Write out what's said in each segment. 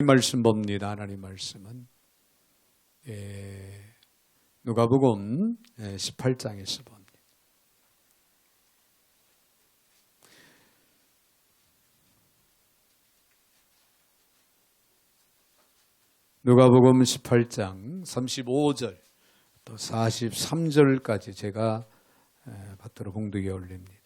말씀 봅니다. 하나님 말씀은 누가복음 18장에서 봅니다. 누가복음 18장 35절 또 43절까지 제가 받들어 봉독에 올립니다.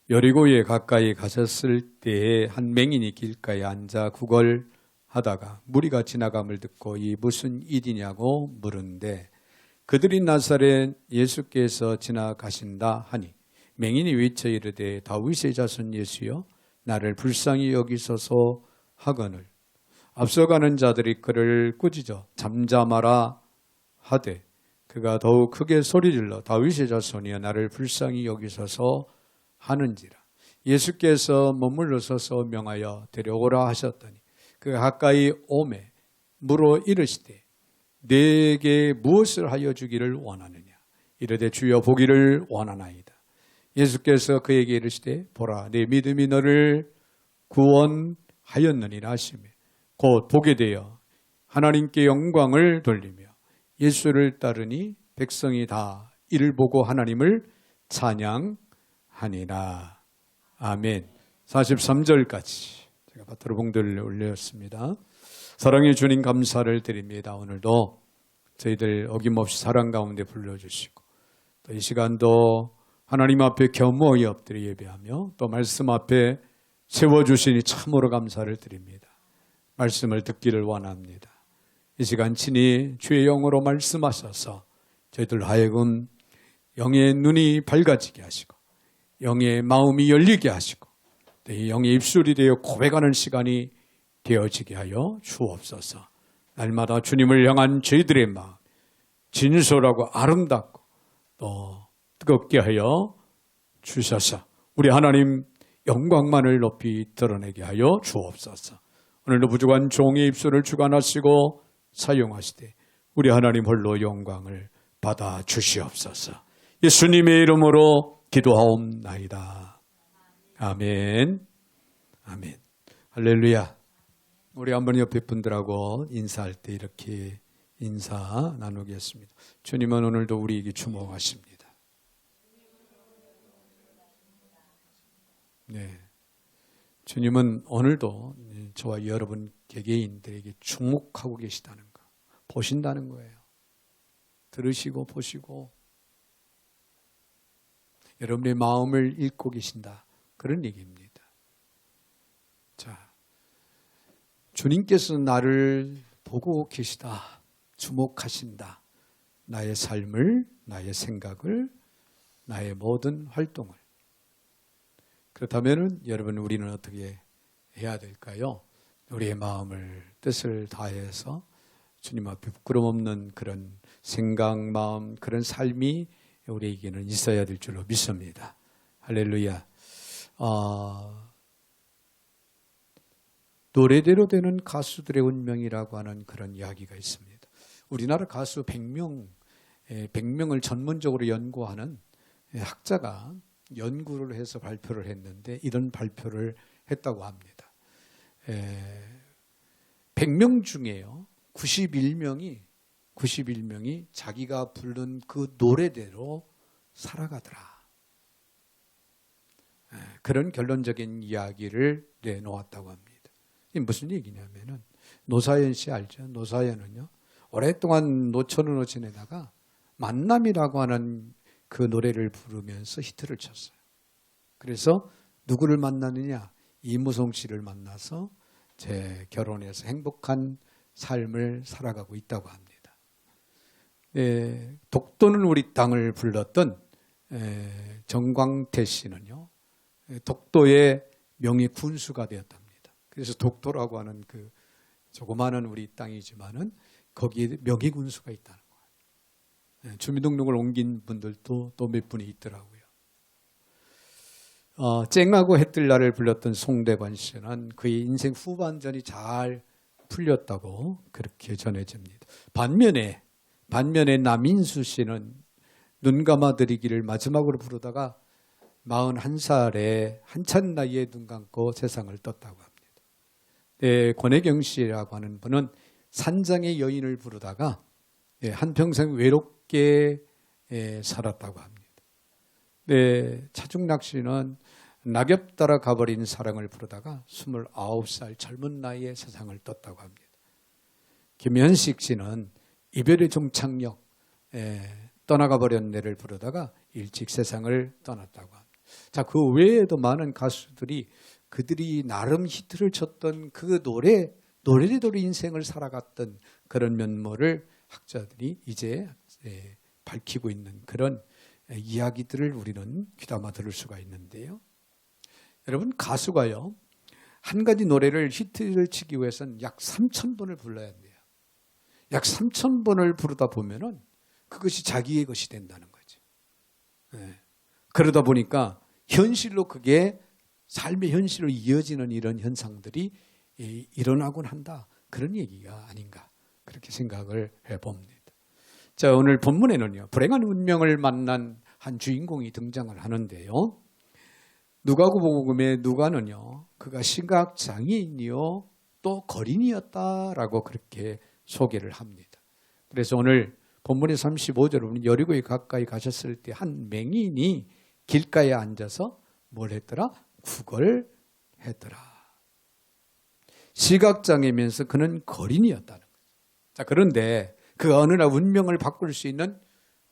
여리고에 가까이 가셨을 때에 한 맹인이 길가에 앉아 구걸하다가 무리가 지나감을 듣고 이 무슨 일이냐고 물은데 그들이 나사렛 예수께서 지나가신다 하니 맹인이 외쳐 이르되 다윗의 자손 예수여 나를 불쌍히 여기소서 하거늘 앞서가는 자들이 그를 꾸짖어 잠잠하라 하되 그가 더욱 크게 소리질러 다윗의 자손이여 나를 불쌍히 여기소서 하는지라. 예수께서 머물러 서서 명하여 데려오라 하셨더니 그가 가까이 오매 물어 이르시되 내게 무엇을 하여 주기를 원하느냐. 이르되 주여 보기를 원하나이다. 예수께서 그에게 이르시되 보라 내 믿음이 너를 구원하였느니라 하시며 곧 보게 되어 하나님께 영광을 돌리며 예수를 따르니 백성이 다 이를 보고 하나님을 찬양하니라. 아멘. 43절까지 제가 받들어 봉독을 올렸습니다. 사랑의 주님 감사를 드립니다. 오늘도 저희들 어김없이 사랑 가운데 불러주시고 또 이 시간도 하나님 앞에 겸허히 엎드려 예배하며 또 말씀 앞에 세워주시니 참으로 감사를 드립니다. 말씀을 듣기를 원합니다. 이 시간 친히 주의 영으로 말씀하셔서 저희들 하여금 영의 눈이 밝아지게 하시고 영의 마음이 열리게 하시고 또 영의 입술이 되어 고백하는 시간이 되어지게 하여 주옵소서. 날마다 주님을 향한 저희들의 마음 진솔하고 아름답고 또 뜨겁게 하여 주셔서 우리 하나님 영광만을 높이 드러내게 하여 주옵소서. 오늘도 부족한 종의 입술을 주관하시고 사용하시되 우리 하나님 홀로 영광을 받아 주시옵소서. 예수님의 이름으로 기도하옵나이다. 아멘. 아멘. 할렐루야. 우리 한번 옆에 분들하고 인사할 때 이렇게 인사 나누겠습니다. 주님은 오늘도 우리에게 주목하십니다. 네. 주님은 오늘도 저와 여러분 개개인들에게 주목하고 계시다는 거, 보신다는 거예요. 들으시고 보시고 여러분의 마음을 읽고 계신다. 그런 얘기입니다. 자, 주님께서 나를 보고 계시다. 주목하신다. 나의 삶을, 나의 생각을, 나의 모든 활동을. 그렇다면 여러분 우리는 어떻게 해야 될까요? 우리의 마음을, 뜻을 다해서 주님 앞에 부끄럼 없는 그런 생각, 마음, 그런 삶이 우리에게는 있어야 될 줄로 믿습니다. 할렐루야. 노래대로 되는 가수들의 운명이라고 하는 그런 이야기가 있습니다. 우리나라 가수 100명을 전문적으로 연구하는 학자가 연구를 해서 발표를 했는데 이런 발표를 했다고 합니다. 100명 중에요. 91명이 자기가 부른 그 노래대로 살아가더라. 그런 결론적인 이야기를 내놓았다고 합니다. 이게 무슨 얘기냐면은 노사연 씨 알죠? 노사연은요. 오랫동안 노처녀로 지내다가 만남이라고 하는 그 노래를 부르면서 히트를 쳤어요. 그래서 누구를 만나느냐? 이무송 씨를 만나서 결혼해서 행복한 삶을 살아가고 있다고 합니다. 독도는 우리 땅을 불렀던 정광태 씨는요. 독도의 명예 군수가 되었답니다. 그래서 독도라고 하는 그 조그마한 우리 땅이지만은 거기에 명예 군수가 있다는 거예요. 주민등록을 옮긴 분들도 또 몇 분이 있더라고요. 쨍하고 해뜰날을 불렀던 송대관 씨는 그의 인생 후반전이 잘 풀렸다고 그렇게 전해집니다. 반면에 남인수 씨는 눈 감아드리기를 마지막으로 부르다가 41살에 한참 나이에 눈 감고 세상을 떴다고 합니다. 권혜경 씨라고 하는 분은 산장의 여인을 부르다가 한평생 외롭게 살았다고 합니다. 차중락 씨는 낙엽 따라 가버린 사랑을 부르다가 29살 젊은 나이에 세상을 떴다고 합니다. 김현식 씨는 이별의 종착역, 떠나가 버린 내를 부르다가 일찍 세상을 떠났다고 합니다. 자, 그 외에도 많은 가수들이 그들이 나름 히트를 쳤던 그 노래대로 인생을 살아갔던 그런 면모를 학자들이 이제 밝히고 있는 그런 이야기들을 우리는 귀담아 들을 수가 있는데요. 여러분, 가수가요, 한 가지 노래를 히트를 치기 위해서는 약 3,000번을 불러야 돼요. 약 3,000번을 부르다 보면은 그것이 자기의 것이 된다는 거죠. 그러다 보니까 현실로 그게 삶의 현실로 이어지는 이런 현상들이 일어나곤 한다. 그런 얘기가 아닌가. 그렇게 생각을 해봅니다. 자, 오늘 본문에는요, 불행한 운명을 만난 한 주인공이 등장을 하는데요. 누가복음의 누가는요, 그가 시각장애인이요 또 거린이었다라고 그렇게 소개를 합니다. 그래서 오늘 본문의 35절은 여리고에 가까이 가셨을 때 한 맹인이 길가에 앉아서 뭘 했더라? 구걸했더라. 시각장애면서 그는 거린이었다는 거죠. 자, 그런데 그 어느 날 운명을 바꿀 수 있는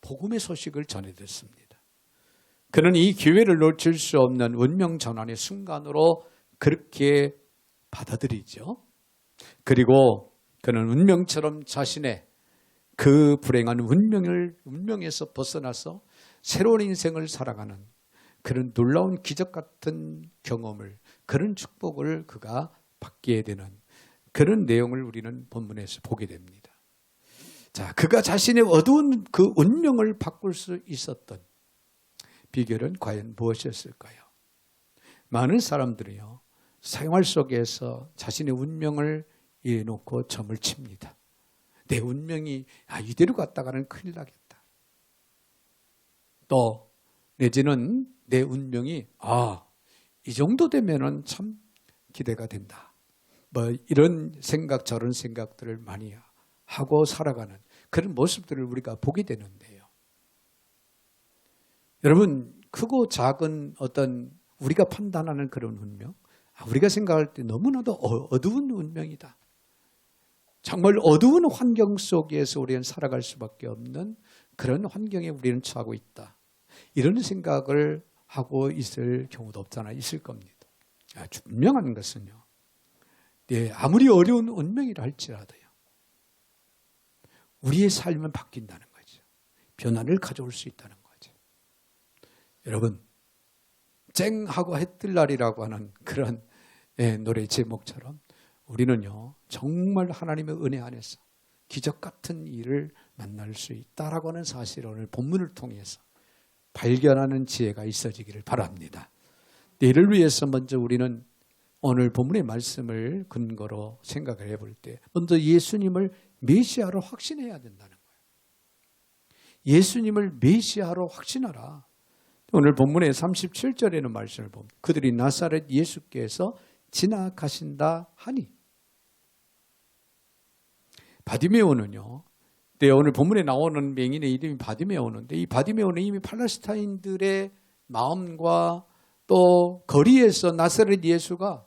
복음의 소식을 전해듣습니다. 그는 이 기회를 놓칠 수 없는 운명 전환의 순간으로 그렇게 받아들이죠. 그리고 그는 운명처럼 자신의 그 불행한 운명에서 벗어나서 새로운 인생을 살아가는 그런 놀라운 기적 같은 경험을, 그런 축복을 그가 받게 되는 그런 내용을 우리는 본문에서 보게 됩니다. 자, 그가 자신의 어두운 그 운명을 바꿀 수 있었던 비결은 과연 무엇이었을까요? 많은 사람들이요, 생활 속에서 자신의 운명을 놓고 점을 칩니다. 내 운명이 이대로 갔다가는 큰일 나겠다. 또 내지는 내 운명이 이 정도 되면은 참 기대가 된다. 이런 생각 저런 생각들을 많이 하고 살아가는 그런 모습들을 우리가 보게 되는데요. 여러분, 크고 작은 어떤 우리가 판단하는 그런 운명, 우리가 생각할 때 너무나도 어두운 운명이다. 정말 어두운 환경 속에서 우리는 살아갈 수밖에 없는 그런 환경에 우리는 처하고 있다. 이런 생각을 하고 있을 경우도 없잖아. 있을 겁니다. 분명한 것은요, 아무리 어려운 운명이라 할지라도요, 우리의 삶은 바뀐다는 거죠. 변화를 가져올 수 있다는 거죠. 여러분, 쨍하고 해뜰 날이라고 하는 그런 노래 제목처럼 우리는요, 정말 하나님의 은혜 안에서 기적 같은 일을 만날 수 있다라고 하는 사실을 오늘 본문을 통해서 발견하는 지혜가 있어지기를 바랍니다. 이를 위해서 먼저 우리는 오늘 본문의 말씀을 근거로 생각을 해볼 때 먼저 예수님을 메시아로 확신해야 된다는 거예요. 예수님을 메시아로 확신하라. 오늘 본문의 37절에는 말씀을 보면 그들이 나사렛 예수께서 지나가신다 하니, 바디메오는요, 오늘 본문에 나오는 맹인의 이름이 바디메오는데, 이 바디메오는 이미 팔레스타인들의 마음과 또 거리에서 나사렛 예수가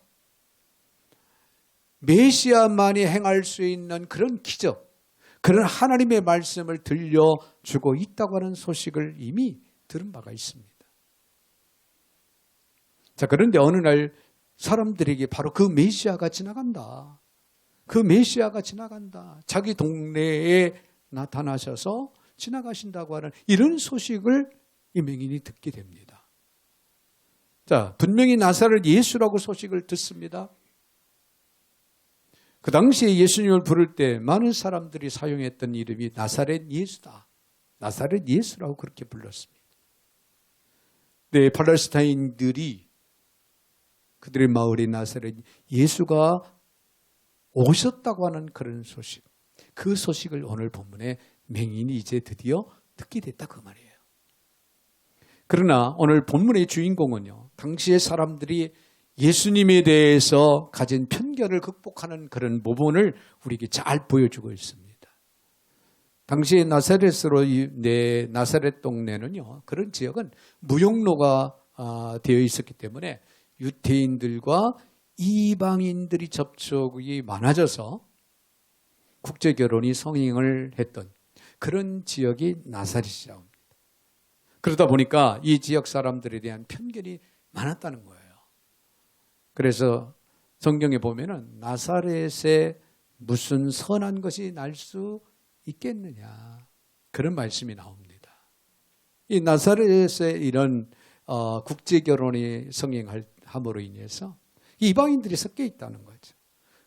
메시아만이 행할 수 있는 그런 기적, 그런 하나님의 말씀을 들려주고 있다고 하는 소식을 이미 들은 바가 있습니다. 자, 그런데 어느 날 사람들에게 바로 그 메시아가 지나간다. 그 메시아가 지나간다. 자기 동네에 나타나셔서 지나가신다고 하는 이런 소식을 이 맹인이 듣게 됩니다. 자, 분명히 나사렛 예수라고 소식을 듣습니다. 그 당시에 예수님을 부를 때 많은 사람들이 사용했던 이름이 나사렛 예수다. 나사렛 예수라고 그렇게 불렀습니다. 네, 팔레스타인들이 그들의 마을이 나사렛 예수가 오셨다고 하는 그런 소식, 그 소식을 오늘 본문에 맹인이 이제 드디어 듣게 됐다 그 말이에요. 그러나 오늘 본문의 주인공은요, 당시의 사람들이 예수님에 대해서 가진 편견을 극복하는 그런 부분을 우리에게 잘 보여주고 있습니다. 당시에 나사렛으로 나사렛 동네는요, 그런 지역은 무역로가 되어 있었기 때문에 유대인들과 이방인들이 접촉이 많아져서 국제 결혼이 성행을 했던 그런 지역이 나사렛이라고 합니다. 그러다 보니까 이 지역 사람들에 대한 편견이 많았다는 거예요. 그래서 성경에 보면은 나사렛에 무슨 선한 것이 날 수 있겠느냐, 그런 말씀이 나옵니다. 이 나사렛에 이런 국제 결혼이 성행함으로 인해서 이방인들이 섞여 있다는 거죠.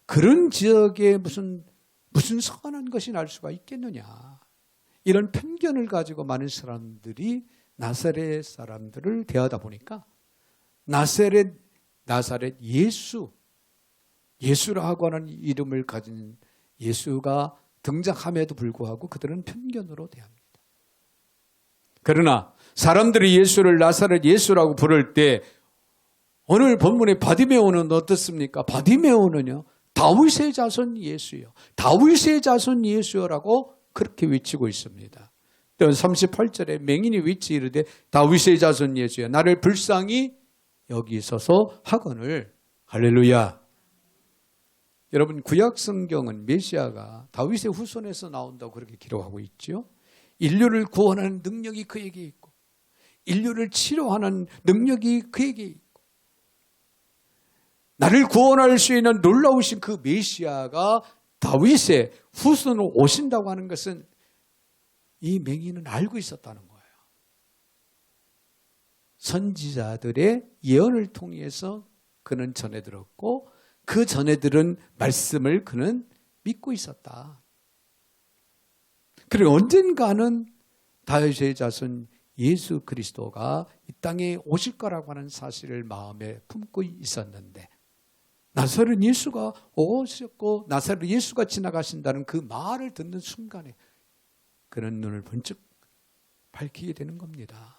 그런 지역에 무슨 선한 것이 날 수가 있겠느냐, 이런 편견을 가지고 많은 사람들이 나사렛 사람들을 대하다 보니까 나사렛 예수라고 하는 이름을 가진 예수가 등장함에도 불구하고 그들은 편견으로 대합니다. 그러나 사람들이 예수를 나사렛 예수라고 부를 때 오늘 본문의 바디메오는 어떻습니까? 바디메오는요, 다윗의 자손 예수요, 다윗의 자손 예수라고 그렇게 외치고 있습니다. 또 38절에 맹인이 외치 이르되 다윗의 자손 예수여 나를 불쌍히 여기소서 하거늘. 할렐루야. 여러분, 구약 성경은 메시아가 다윗의 후손에서 나온다고 그렇게 기록하고 있죠. 인류를 구원하는 능력이 그에게 있고 인류를 치료하는 능력이 그에게 있고 나를 구원할 수 있는 놀라우신 그 메시아가 다윗의 후손으로 오신다고 하는 것은 이 맹인은 알고 있었다는 거예요. 선지자들의 예언을 통해서 그는 전해 들었고 그 전에 들은 말씀을 그는 믿고 있었다. 그리고 언젠가는 다윗의 자손 예수 그리스도가 이 땅에 오실 거라고 하는 사실을 마음에 품고 있었는데 나사렛 예수가 오셨고 나사렛 예수가 지나가신다는 그 말을 듣는 순간에 그는 눈을 번쩍 밝히게 되는 겁니다.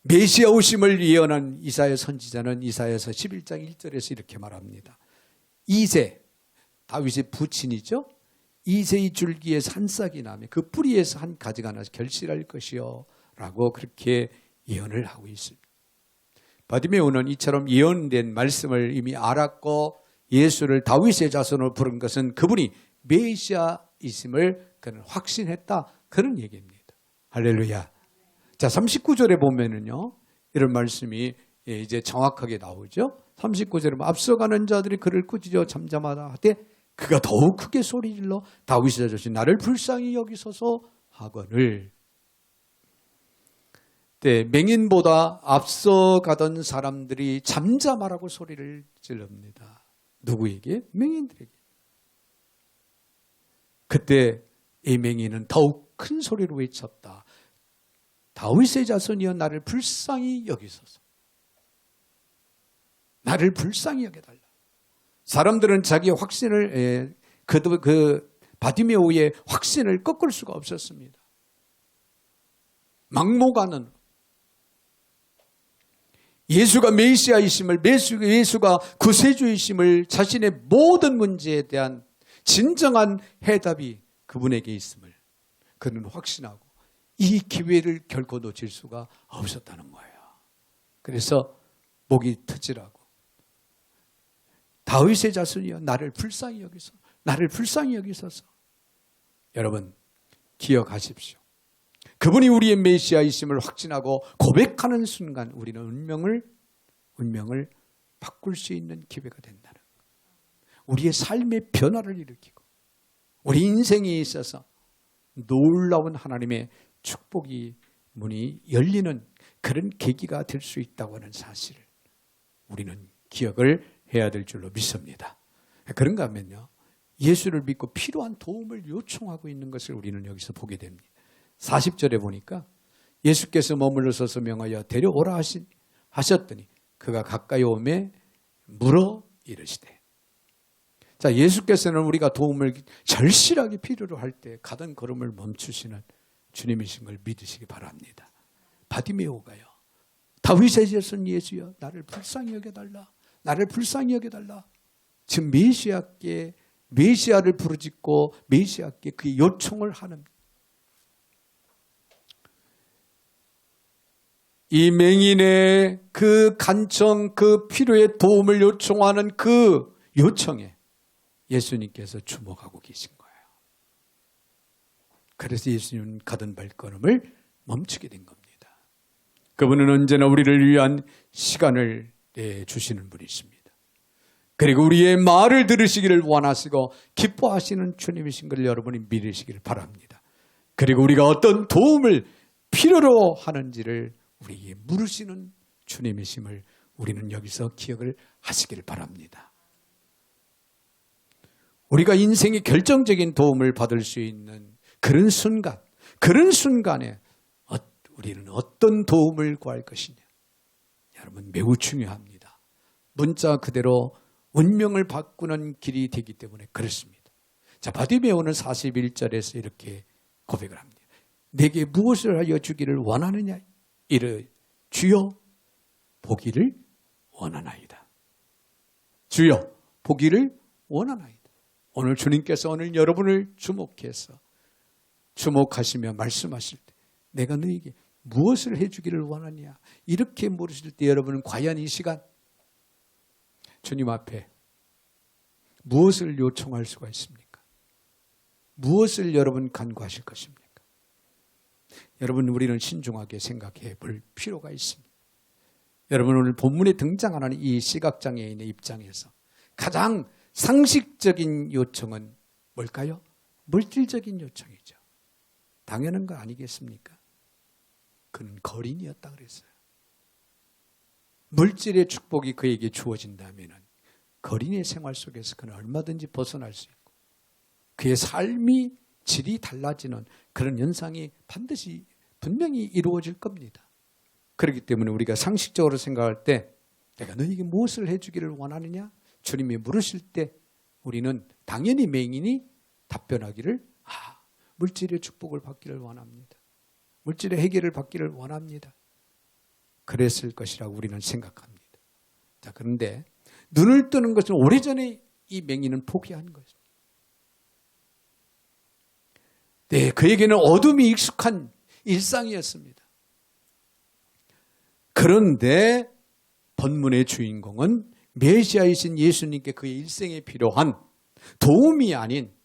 메시아 오심을 예언한 이사야 선지자는 이사야서 11장 1절에서 이렇게 말합니다. 이새, 다윗의 부친이죠. 이새의 줄기에서 한 싹이 나며 그 뿌리에서 한 가지가 나서 결실할 것이요 라고 그렇게 예언을 하고 있습니다. 바디메오는 이처럼 예언된 말씀을 이미 알았고 예수를 다윗의 자손으로 부른 것은 그분이 메시아이심을 그는 확신했다, 그런 얘기입니다. 할렐루야. 자, 39절에 보면은요, 이런 말씀이 이제 정확하게 나오죠. 39절에 앞서가는 자들이 그를 꾸짖어 잠잠하다 하되 그가 더욱 크게 소리질러 다윗의 자손이 나를 불쌍히 여기소서 하거늘. 때 맹인보다 앞서가던 사람들이 잠잠하라고 소리를 질릅니다. 누구에게? 맹인들에게. 그때 이 맹인은 더욱 큰 소리로 외쳤다. 다윗의 자손이여 나를 불쌍히 여기소서. 나를 불쌍히 여겨달라. 사람들은 자기의 확신을 그 바디메오의 확신을 꺾을 수가 없었습니다. 막무가내로 예수가 메시아이심을, 예수가 구세주이심을, 자신의 모든 문제에 대한 진정한 해답이 그분에게 있음을 그는 확신하고 이 기회를 결코 놓칠 수가 없었다는 거예요. 그래서 목이 터지라고 다윗의 자손이여 나를 불쌍히 여기소, 나를 불쌍히 여기소서. 여러분 기억하십시오. 그분이 우리의 메시아이심을 확신하고 고백하는 순간 우리는 운명을 바꿀 수 있는 기회가 된다는 거예요. 우리의 삶의 변화를 일으키고 우리 인생에 있어서 놀라운 하나님의 축복이 문이 열리는 그런 계기가 될 수 있다고 하는 사실을 우리는 기억을 해야 될 줄로 믿습니다. 그런가 하면요, 예수를 믿고 필요한 도움을 요청하고 있는 것을 우리는 여기서 보게 됩니다. 40절에 보니까 예수께서 머물러 서서 명하여 데려오라 하셨더니 그가 가까이 오매 물어 이르시되. 자, 예수께서는 우리가 도움을 절실하게 필요로 할 때 가던 걸음을 멈추시는 주님이신 걸 믿으시기 바랍니다. 바디메오가요, 다윗의 자손 예수여 나를 불쌍히 여겨달라. 나를 불쌍히 여겨달라. 지금 메시아를 부르짖고 메시아께 그 요청을 하는 이 맹인의 그 간청, 그 필요의 도움을 요청하는 그 요청에 예수님께서 주목하고 계신 거예요. 그래서 예수님은 가던 발걸음을 멈추게 된 겁니다. 그분은 언제나 우리를 위한 시간을 내주시는 분이십니다. 그리고 우리의 말을 들으시기를 원하시고 기뻐하시는 주님이신 걸 여러분이 믿으시기를 바랍니다. 그리고 우리가 어떤 도움을 필요로 하는지를 우리에게 물으시는 주님이심을 우리는 여기서 기억을 하시길 바랍니다. 우리가 인생의 결정적인 도움을 받을 수 있는 그런 순간에 우리는 어떤 도움을 구할 것이냐. 여러분 매우 중요합니다. 문자 그대로 운명을 바꾸는 길이 되기 때문에 그렇습니다. 자, 바디메오는 41절에서 이렇게 고백을 합니다. 내게 무엇을 하여 주기를 원하느냐? 이르 주여 보기를 원하나이다. 주여 보기를 원하나이다. 오늘 주님께서 오늘 여러분을 주목하시며 말씀하실 때 내가 너에게 무엇을 해주기를 원하냐? 이렇게 물으실 때 여러분은 과연 이 시간 주님 앞에 무엇을 요청할 수가 있습니까? 무엇을 여러분 간구하실 것입니까? 여러분 우리는 신중하게 생각해 볼 필요가 있습니다. 여러분 오늘 본문에 등장하는 이 시각장애인의 입장에서 가장 상식적인 요청은 뭘까요? 물질적인 요청이죠. 당연한 거 아니겠습니까? 그는 거린이었다 그랬어요. 물질의 축복이 그에게 주어진다면 거린의 생활 속에서 그는 얼마든지 벗어날 수 있고 그의 삶이 질이 달라지는 그런 현상이 반드시 분명히 이루어질 겁니다. 그렇기 때문에 우리가 상식적으로 생각할 때 내가 너에게 무엇을 해주기를 원하느냐? 주님이 물으실 때 우리는 당연히 맹인이 답변하기를 물질의 축복을 받기를 원합니다. 물질의 해결을 받기를 원합니다. 그랬을 것이라고 우리는 생각합니다. 자, 그런데 눈을 뜨는 것은 오래전에 이 맹인은 포기한 것입니다. 네, 그에게는 어둠이 익숙한 일상이었습니다. 그런데 본문의 주인공은 메시아이신 예수님께 그의 일생에 필요한 도움이 아닌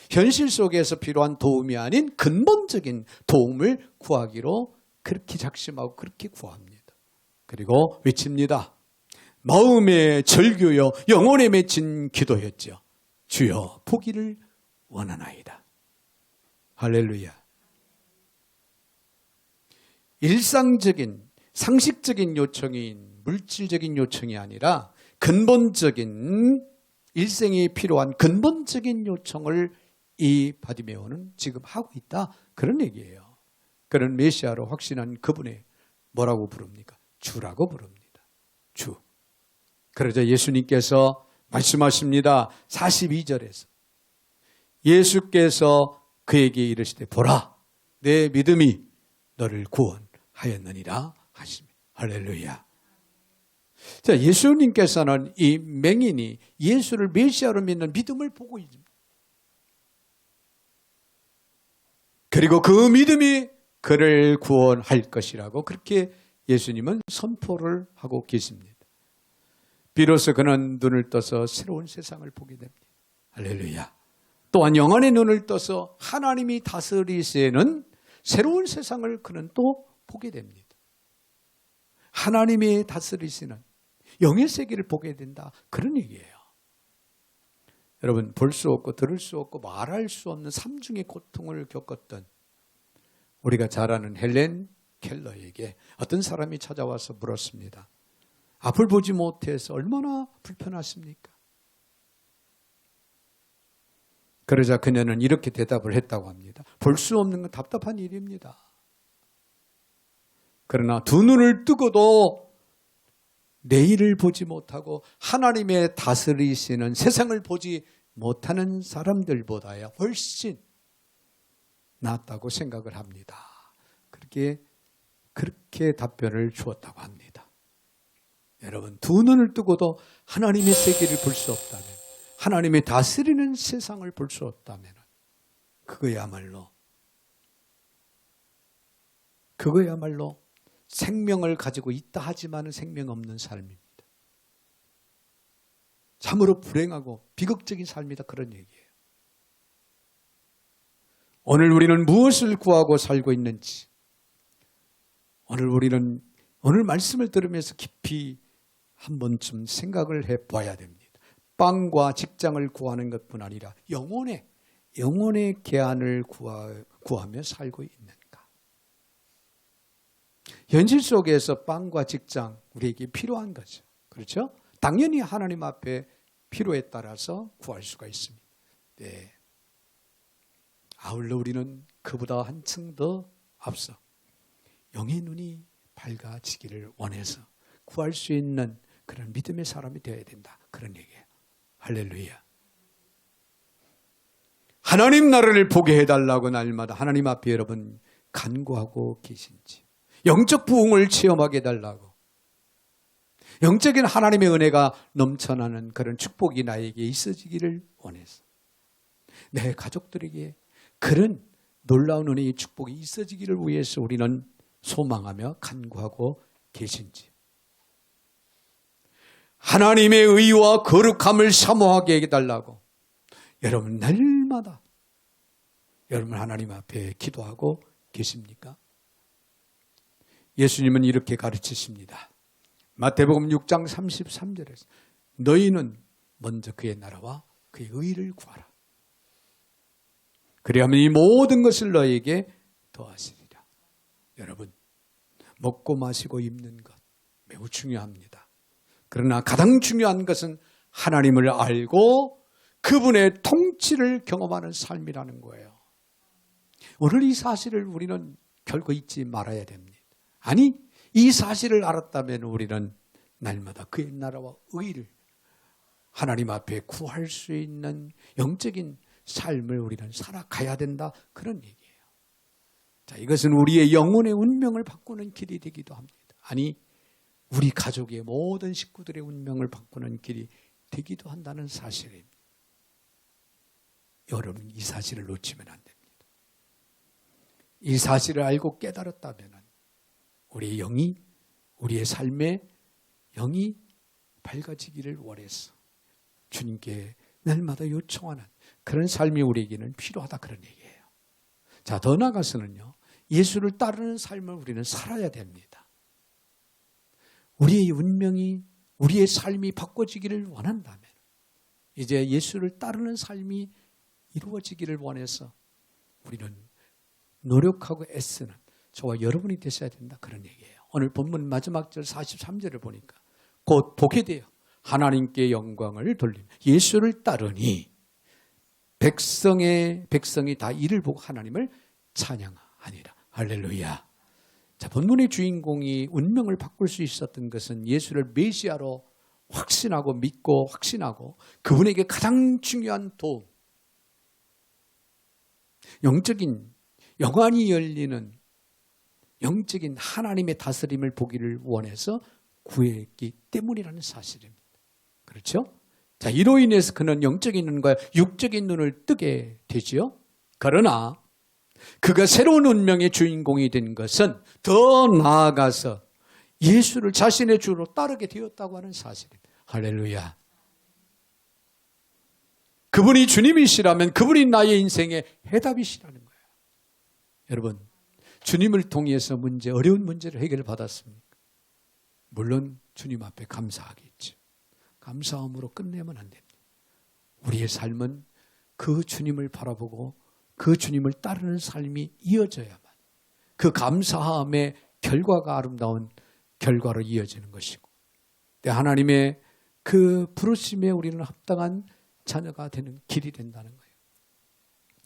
현실 속에서 필요한 도움이 아닌 근본적인 도움을 구하기로 그렇게 작심하고 그렇게 구합니다. 그리고 외칩니다. 마음의 절규여 영혼에 맺힌 기도였죠. 주여 보기를 원하나이다. 할렐루야. 일상적인 상식적인 요청인 물질적인 요청이 아니라 근본적인 일생에 필요한 근본적인 요청을 이 바디메오는 지금 하고 있다. 그런 얘기예요. 그런 메시아로 확신한 그분의 뭐라고 부릅니까? 주라고 부릅니다. 주. 그러자 예수님께서 말씀하십니다. 42절에서 예수께서 그에게 이르시되 보라 내 믿음이 너를 구원하였느니라 하시며 할렐루야. 자, 예수님께서는 이 맹인이 예수를 메시아로 믿는 믿음을 보고 있습니다. 그리고 그 믿음이 그를 구원할 것이라고 그렇게 예수님은 선포를 하고 계십니다. 비로소 그는 눈을 떠서 새로운 세상을 보게 됩니다. 할렐루야. 또한 영안의 눈을 떠서 하나님이 다스리시는 새로운 세상을 그는 또 보게 됩니다. 하나님이 다스리시는 영의 세계를 보게 된다. 그런 얘기예요. 여러분 볼 수 없고 들을 수 없고 말할 수 없는 삼중의 고통을 겪었던 우리가 잘 아는 헬렌 켈러에게 어떤 사람이 찾아와서 물었습니다. 앞을 보지 못해서 얼마나 불편하십니까? 그러자 그녀는 이렇게 대답을 했다고 합니다. 볼 수 없는 건 답답한 일입니다. 그러나 두 눈을 뜨고도 내일을 보지 못하고 하나님의 다스리시는 세상을 보지 못하는 사람들보다야 훨씬 낫다고 생각을 합니다. 그렇게 그렇게 답변을 주었다고 합니다. 여러분, 두 눈을 뜨고도 하나님의 세계를 볼 수 없다면, 하나님의 다스리는 세상을 볼 수 없다면 그거야말로 생명을 가지고 있다 하지만 생명 없는 삶입니다. 참으로 불행하고 비극적인 삶이다, 그런 얘기예요. 오늘 우리는 무엇을 구하고 살고 있는지, 오늘 말씀을 들으면서 깊이 한 번쯤 생각을 해봐야 됩니다. 빵과 직장을 구하는 것뿐 아니라 영혼의 계안을 구하며 살고 있는가. 현실 속에서 빵과 직장, 우리에게 필요한 거죠. 그렇죠? 당연히 하나님 앞에 필요에 따라서 구할 수가 있습니다. 네. 아울러 우리는 그보다 한층 더 앞서 영의 눈이 밝아지기를 원해서 구할 수 있는 그런 믿음의 사람이 되어야 된다, 그런 얘기예요. 할렐루야. 하나님 나라를 보게 해달라고 날마다 하나님 앞에 여러분 간구하고 계신지, 영적 부흥을 체험하게 해달라고, 영적인 하나님의 은혜가 넘쳐나는 그런 축복이 나에게 있어지기를 원해서, 내 가족들에게 그런 놀라운 은혜의 축복이 있어지기를 위해서 우리는 소망하며 간구하고 계신지, 하나님의 의와 거룩함을 사모하게 해달라고 여러분 날마다 여러분 하나님 앞에 기도하고 계십니까? 예수님은 이렇게 가르치십니다. 마태복음 6장 33절에서 너희는 먼저 그의 나라와 그의 의를 구하라. 그리하면 이 모든 것을 너희에게 더하시리라. 여러분, 먹고 마시고 입는 것 매우 중요합니다. 그러나 가장 중요한 것은 하나님을 알고 그분의 통치를 경험하는 삶이라는 거예요. 오늘 이 사실을 우리는 결코 잊지 말아야 됩니다. 아니, 이 사실을 알았다면 우리는 날마다 그의 나라와 의를 하나님 앞에 구할 수 있는 영적인 삶을 우리는 살아가야 된다, 그런 얘기예요. 자, 이것은 우리의 영혼의 운명을 바꾸는 길이 되기도 합니다. 아니, 우리 가족의 모든 식구들의 운명을 바꾸는 길이 되기도 한다는 사실입니다. 여러분, 이 사실을 놓치면 안 됩니다. 이 사실을 알고 깨달았다면 우리의 영이, 우리의 삶의 영이 밝아지기를 원해서 주님께 날마다 요청하는 그런 삶이 우리에게는 필요하다, 그런 얘기예요. 자, 더 나아가서는요, 예수를 따르는 삶을 우리는 살아야 됩니다. 우리의 운명이, 우리의 삶이 바꿔지기를 원한다면 이제 예수를 따르는 삶이 이루어지기를 원해서 우리는 노력하고 애쓰는 저와 여러분이 되셔야 된다, 그런 얘기예요. 오늘 본문 마지막 절 43절을 보니까 곧 보게 돼요. 하나님께 영광을 돌리며 예수를 따르니 백성이 다 이를 보고 하나님을 찬양하니라. 할렐루야. 자, 본문의 주인공이 운명을 바꿀 수 있었던 것은 예수를 메시아로 확신하고 믿고 확신하고 그분에게 가장 중요한 도움, 영적인 영안이 열리는 영적인 하나님의 다스림을 보기를 원해서 구했기 때문이라는 사실입니다. 그렇죠? 자, 이로 인해서 그는 영적인 눈과 육적인 눈을 뜨게 되지요. 그러나 그가 새로운 운명의 주인공이 된 것은 더 나아가서 예수를 자신의 주로 따르게 되었다고 하는 사실입니다. 할렐루야. 그분이 주님이시라면 그분이 나의 인생의 해답이시라는 거예요. 여러분, 주님을 통해서 어려운 문제를 해결받았습니까? 물론 주님 앞에 감사하겠죠. 감사함으로 끝내면 안 됩니다. 우리의 삶은 그 주님을 바라보고 그 주님을 따르는 삶이 이어져야만 그 감사함의 결과가 아름다운 결과로 이어지는 것이고, 하나님의 그 부르심에 우리는 합당한 자녀가 되는 길이 된다는 거예요.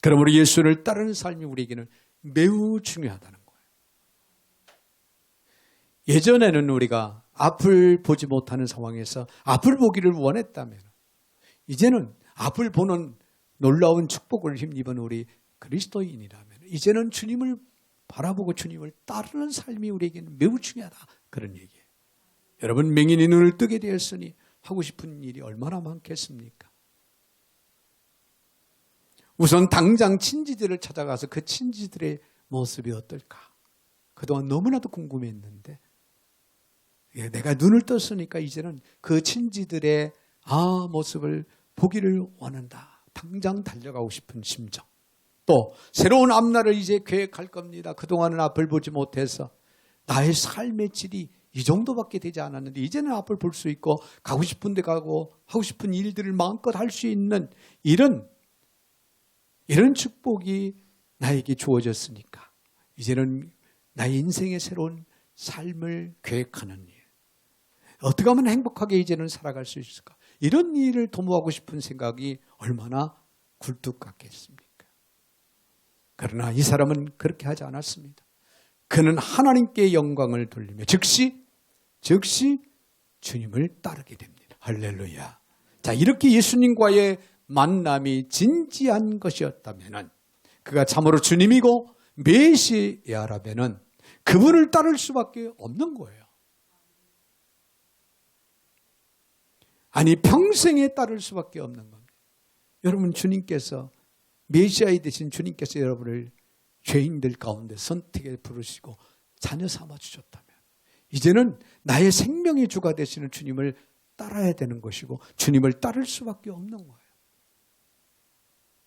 그러므로 예수를 따르는 삶이 우리에게는 매우 중요하다는 거예요. 예전에는 우리가 앞을 보지 못하는 상황에서 앞을 보기를 원했다면, 이제는 앞을 보는 놀라운 축복을 힘입은 우리 그리스도인이라면 이제는 주님을 바라보고 주님을 따르는 삶이 우리에게는 매우 중요하다. 그런 얘기예요. 여러분, 맹인이 눈을 뜨게 되었으니 하고 싶은 일이 얼마나 많겠습니까? 우선 당장 친지들을 찾아가서 그 친지들의 모습이 어떨까? 그동안 너무나도 궁금했는데 내가 눈을 떴으니까 이제는 그 친지들의 모습을 보기를 원한다. 당장 달려가고 싶은 심정. 또 새로운 앞날을 이제 계획할 겁니다. 그동안은 앞을 보지 못해서 나의 삶의 질이 이 정도밖에 되지 않았는데 이제는 앞을 볼 수 있고 가고 싶은 데 가고 하고 싶은 일들을 마음껏 할 수 있는 이런 축복이 나에게 주어졌으니까 이제는 나의 인생의 새로운 삶을 계획하는 일. 어떻게 하면 행복하게 이제는 살아갈 수 있을까? 이런 일을 도모하고 싶은 생각이 얼마나 굴뚝 같겠습니까? 그러나 이 사람은 그렇게 하지 않았습니다. 그는 하나님께 영광을 돌리며 즉시 주님을 따르게 됩니다. 할렐루야. 자, 이렇게 예수님과의 만남이 진지한 것이었다면 그가 참으로 주님이고 메시아라면 그분을 따를 수밖에 없는 거예요. 아니, 평생에 따를 수밖에 없는 겁니다. 여러분, 주님께서 메시아이 되신 주님께서 여러분을 죄인들 가운데 선택에 부르시고 자녀 삼아 주셨다면 이제는 나의 생명의 주가 되시는 주님을 따라야 되는 것이고 주님을 따를 수밖에 없는 거예요.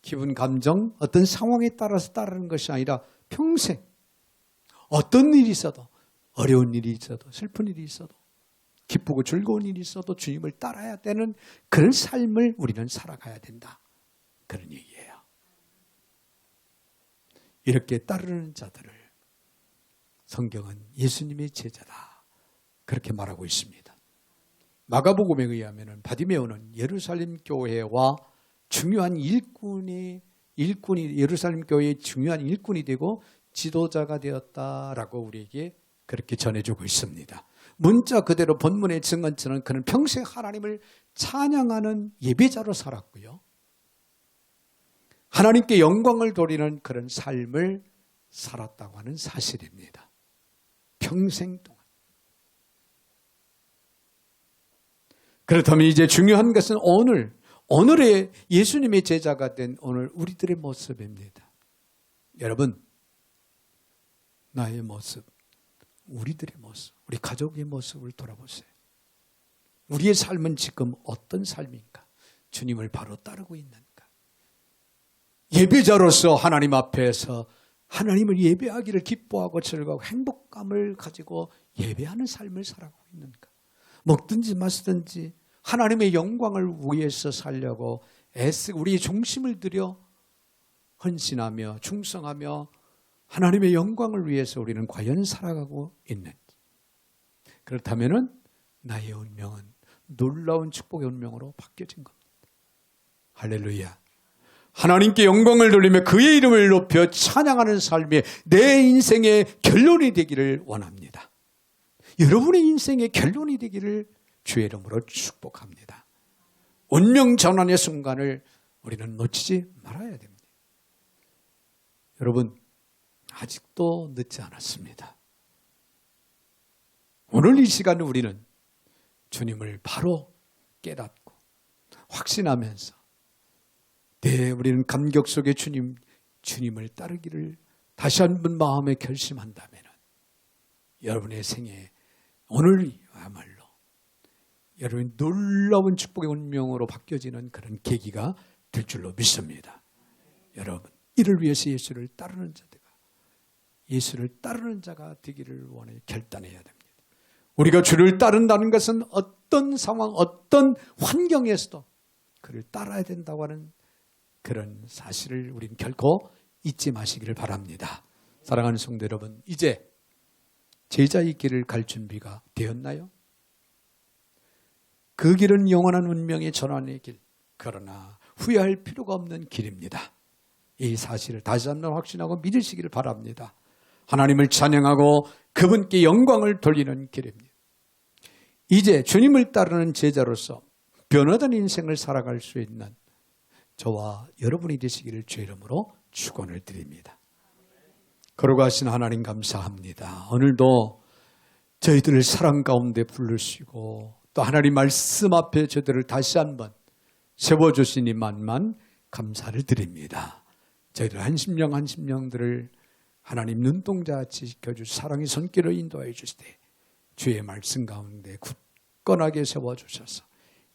기분, 감정, 어떤 상황에 따라서 따르는 것이 아니라 평생 어떤 일이 있어도 어려운 일이 있어도 슬픈 일이 있어도 기쁘고 즐거운 일이 있어도 주님을 따라야 되는 그런 삶을 우리는 살아가야 된다. 그런 얘기예요. 이렇게 따르는 자들을 성경은 예수님의 제자다. 그렇게 말하고 있습니다. 마가복음에 의하면 바디메오는 예루살렘 교회와 중요한 일꾼이 예루살렘 교회의 중요한 일꾼이 되고 지도자가 되었다라고 우리에게 그렇게 전해주고 있습니다. 문자 그대로 본문의 증언처럼 그는 평생 하나님을 찬양하는 예배자로 살았고요. 하나님께 영광을 돌리는 그런 삶을 살았다고 하는 사실입니다. 평생 동안. 그렇다면 이제 중요한 것은 오늘의 예수님의 제자가 된 오늘 우리들의 모습입니다. 여러분, 나의 모습, 우리들의 모습, 우리 가족의 모습을 돌아보세요. 우리의 삶은 지금 어떤 삶인가? 주님을 바로 따르고 있는가? 예배자로서 하나님 앞에서 하나님을 예배하기를 기뻐하고 즐거워하고 행복감을 가지고 예배하는 삶을 살아가고 있는가? 먹든지 마시든지 하나님의 영광을 위해서 살려고 애쓰고 우리의 중심을 들여 헌신하며 충성하며 하나님의 영광을 위해서 우리는 과연 살아가고 있는지. 그렇다면 나의 운명은 놀라운 축복의 운명으로 바뀌어진 겁니다. 할렐루야. 하나님께 영광을 돌리며 그의 이름을 높여 찬양하는 삶이 내 인생의 결론이 되기를 원합니다. 여러분의 인생의 결론이 되기를 주의 이름으로 축복합니다. 운명 전환의 순간을 우리는 놓치지 말아야 됩니다. 여러분, 아직도 늦지 않았습니다. 오늘 이 시간에 우리는 주님을 바로 깨닫고 확신하면서 우리는 감격 속에 주님을 따르기를 다시 한번 마음에 결심한다면 여러분의 생에 오늘야말로 여러분이 놀라운 축복의 운명으로 바뀌어지는 그런 계기가 될 줄로 믿습니다. 여러분, 이를 위해서 예수를 따르는 자가 되기를 원해 결단해야 됩니다. 우리가 주를 따른다는 것은 어떤 상황, 어떤 환경에서도 그를 따라야 된다고 하는 그런 사실을 우리는 결코 잊지 마시기를 바랍니다. 사랑하는 성도 여러분, 이제 제자의 길을 갈 준비가 되었나요? 그 길은 영원한 운명의 전환의 길, 그러나 후회할 필요가 없는 길입니다. 이 사실을 다시 한번 확신하고 믿으시기를 바랍니다. 하나님을 찬양하고 그분께 영광을 돌리는 길입니다. 이제 주님을 따르는 제자로서 변화된 인생을 살아갈 수 있는 저와 여러분이 되시기를 주의 이름으로 축원을 드립니다. 걸어가신 하나님 감사합니다. 오늘도 저희들을 사랑 가운데 부르시고 또 하나님 말씀 앞에 저희들을 다시 한번 세워주시니 만만 감사를 드립니다. 저희들 한심령 한심령들을 하나님 눈동자같이 지켜주시 사랑의 손길로 인도해 주시되 주의 말씀 가운데 굳건하게 세워주셔서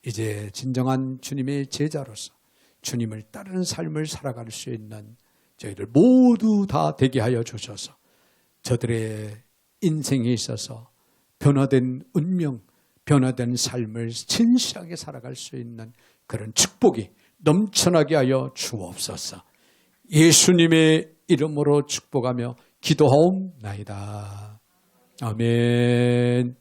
이제 진정한 주님의 제자로서 주님을 따르는 삶을 살아갈 수 있는 저희들 모두 다 되게 하여 주셔서 저들의 인생에 있어서 변화된 운명, 변화된 삶을 진실하게 살아갈 수 있는 그런 축복이 넘쳐나게 하여 주옵소서. 예수님의 이름으로 축복하며 기도하옵나이다. 아멘.